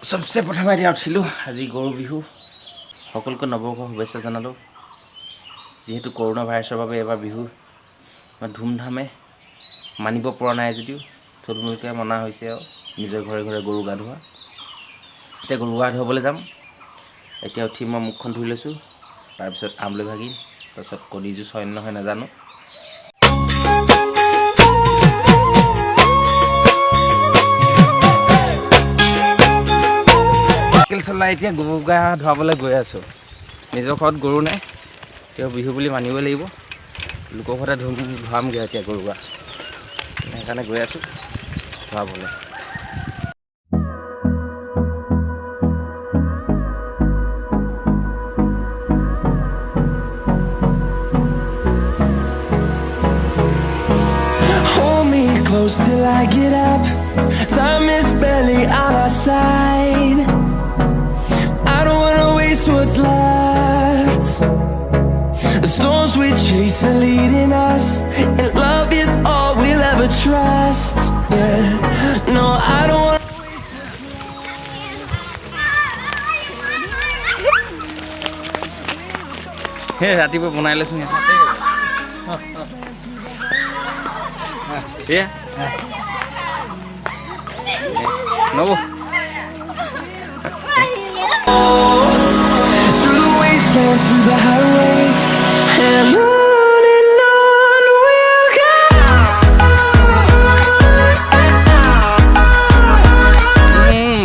सबसे प्रथम এতিয়া উঠিলো আজি গৰু বিহু সকলকে নৱবৰ্ষ শুভেচ্ছা জনালো যেহেতু কৰোনা ভাইৰাছৰ বাবে এবাৰ বিহু ধুমধামে মানিব পৰা নাই যদিও থুলমূলকৈ মনা হৈছে আৰু নিজৰ ঘৰে ঘৰে গৰু গা ধোৱা এতিয়া গৰু গা ধুবলৈ যাম এতিয়া উঠি মই মুখখন ধুই লৈছোঁ তাৰপিছত আমলৈ ভাগি তাৰপিছত কণী যুঁজ হয় নহয় নাজানো চলাই এতিয়া গৰু গা ধুৱাবলৈ গৈ আছোঁ নিজৰ ঘৰত গৰু নাই তেওঁ বিহু বুলি মানিব লাগিব লোকৰ ঘৰতে ধুৱামগৈ এতিয়া গৰু গা সেইকাৰণে গৈ আছোঁ ধুৱাবলৈ Hold me close till I get up. Time is barely on our side. I don't wanna waste what's left. The storms we chase are leading us, and love is all we'll ever trust. Yeah, no, I don't wanna. Hey, ৰাতিপুৱা বনাই লৈছোঁ Yeah. No. Through the wastelands, through the highways, and on we'll go.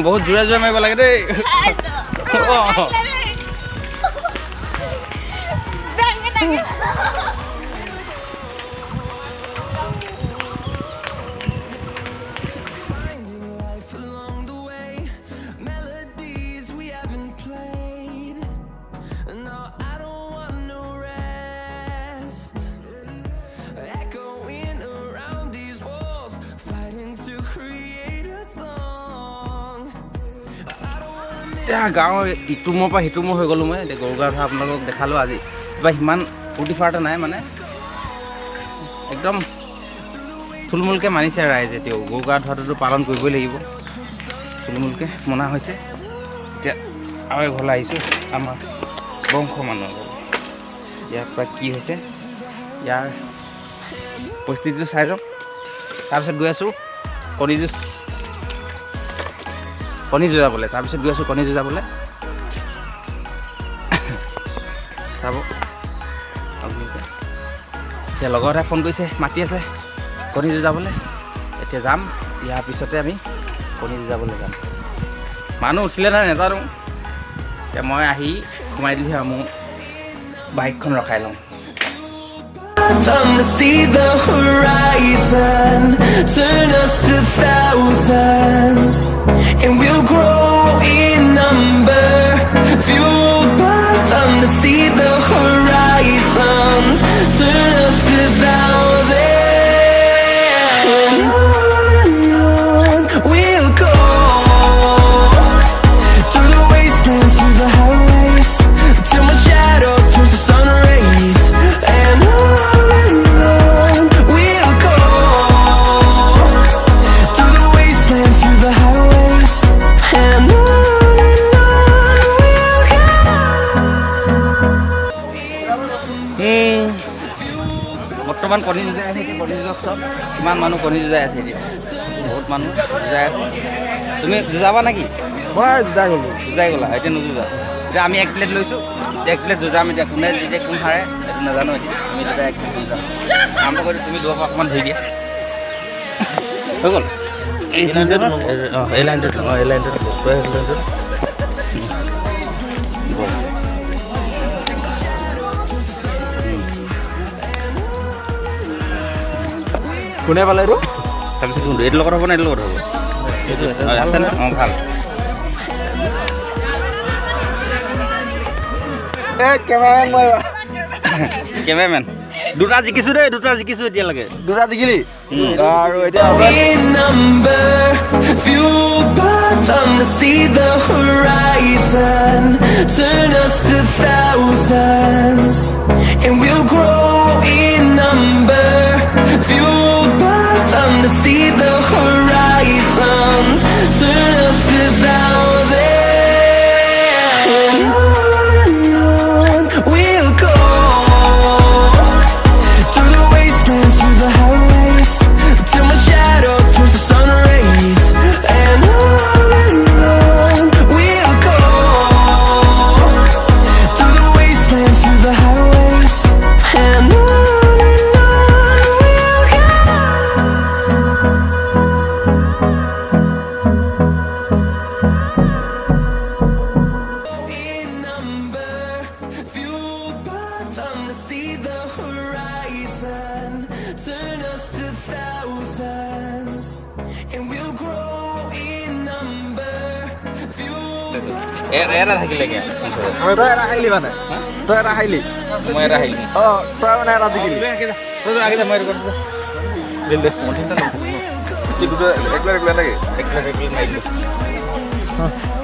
বহুত জোৰে জোৰে মাৰিব লাগে দেই এতিয়া গাঁৱৰ ইটো মোৰ পৰা সিটো মোৰ হৈ গ'লোঁ মই এতিয়া গৰু গা ধোৱা আপোনালোকক দেখালোঁ আজি কিবা সিমান ফূৰ্তি ফাৰ্তা নাই মানে একদম থুলমূলকৈ মানিছে ৰাইজে তেওঁ গৰু গা ধোৱাটোতো পালন কৰিবই লাগিব থুলমূলকৈ মনা হৈছে এতিয়া আৰু এঘৰলৈ আহিছোঁ আমাৰ বংশ মানুহ ইয়াৰ পৰা কি হৈছে ইয়াৰ পৰিস্থিতিটো চাই লওঁ তাৰপিছত গৈ আছোঁ কণী যুঁজাবলৈ তাৰপিছত গৈ আছোঁ কণী যুঁজাবলৈ চাব এতিয়া লগৰ এটাই ফোন কৰিছে মাতি আছে কণী যুঁজাবলৈ এতিয়া যাম ইয়াৰ পিছতে আমি কণী যুঁজাবলৈ যাম মানুহ উঠিলে নাই নাজানো এতিয়া মই আহি সোমাই দিলোঁ আৰু মোৰ বাইকখন ৰখাই লওঁ Them to see the horizon, turn us to thousands, and we'll grow in number, fueled by them to see the horizon, turn us to thousands, and on we'll go, through the wastelands, through the highways, till my shadow turns to sun rays, and on বৰ্তমান কণী যুঁজাই আছে এতিয়া কণী যুঁজত চব কিমান মানুহ কণী যুঁজাই আছে এতিয়া বহুত মানুহ যুঁজাই আছে তুমি যুঁজাবা নেকি মই যুঁজাই গ'লা এতিয়া নুযুঁজা এতিয়া আমি 1 প্লেট লৈছোঁ 1 প্লেট যুঁজাম এতিয়া কোনে যেতিয়া কোন হাৰে সেইটো নাজানো এতিয়া আমি তেতিয়া 1 প্লেট যুঁজাম আৰম্ভ কৰি তুমি দুৱাৰ পৰা অকণমান ধৰি দিয়া হৈ গ'ল এই লাইনটোত কোনে পালে এইটো তাৰপিছত কোনটো এইটোৰ লগত হ'ব নে এইটোৰ লগত হ'ব এইটো আছে ন অঁ ভাল কেমেৰামেন দুটা জিকিছোঁ দেই দুটা জিকিছোঁ এতিয়ালৈকে দুটা জিকিলি আৰু এতিয়া fueled by them to see the horizon, turn us to thousands. এটা থাকিলে কি তই এটা খাইলি মানে তই এটা খাইলি মই এটা আহিলি তই মানে এটা দিলি তই আগে মই এটা কৰিছা দিল দে মই চিন্তা নকৰো কি দুটা একলা একলা লাগে একলা মাৰি